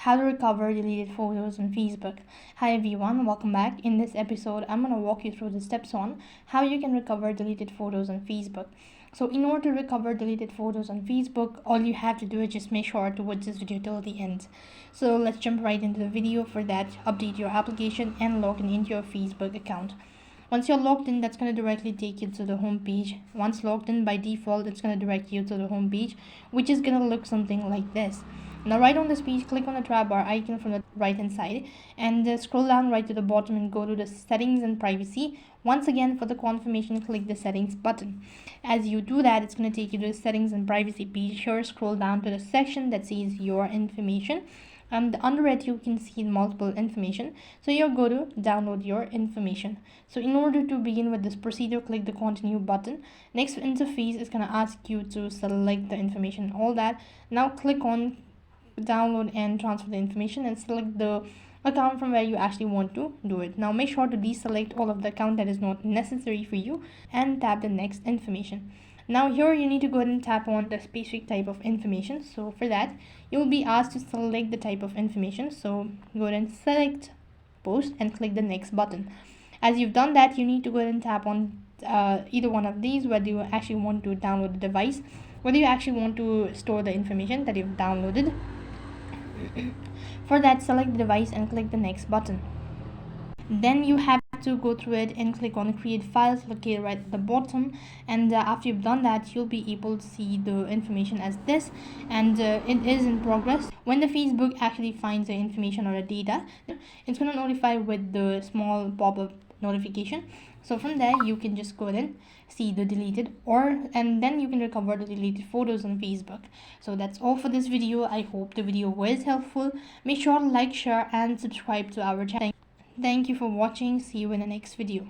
how to recover deleted photos on Facebook. Hi everyone, welcome back. In this episode, I'm going to walk you through the steps on how you can recover deleted photos on Facebook. So in order to recover deleted photos on Facebook, all you have to do is just make sure to watch this video till the end. So let's jump right into the video. For that, update your application and log into your Facebook account. Once you're logged in, that's going to directly take you to the home page. Once logged in, by default, it's going to direct you to the home page, which is going to look something like this. Now, right on this page, click on the tab bar icon from the right hand side and scroll down right to the bottom and go to the settings and privacy. Once again, for the confirmation, click the settings button. As you do that, it's going to take you to the settings and privacy page. Here, scroll down to the section that says your information. And under it you can see multiple information, so you'll go to download your information. So in order to begin with this procedure, click the continue button. Next interface is going to ask you to select the information, all that. Now click on download and transfer the information and select the account from where you actually want to do it. Now make sure to deselect all of the account that is not necessary for you and tap the next information. Now here you need to go ahead and tap on the specific type of information. So for that, you will be asked to select the type of information. So go ahead and select post and click the next button. As you've done that, you need to go ahead and tap on either one of these, whether you actually want to download the device, whether you actually want to store the information that you've downloaded. For that, select the device and click the next button. Then you have to go through it and click on create files located right at the bottom, and after you've done that, you'll be able to see the information as this, and it is in progress. When the Facebook actually finds the information or the data, it's going to notify with the small pop-up notification. So from there you can just go ahead and see the deleted and then you can recover the deleted photos on Facebook. So that's all for this video. I hope the video was helpful. Make sure to like, share and subscribe to our channel. Thank you for watching. See you in the next video.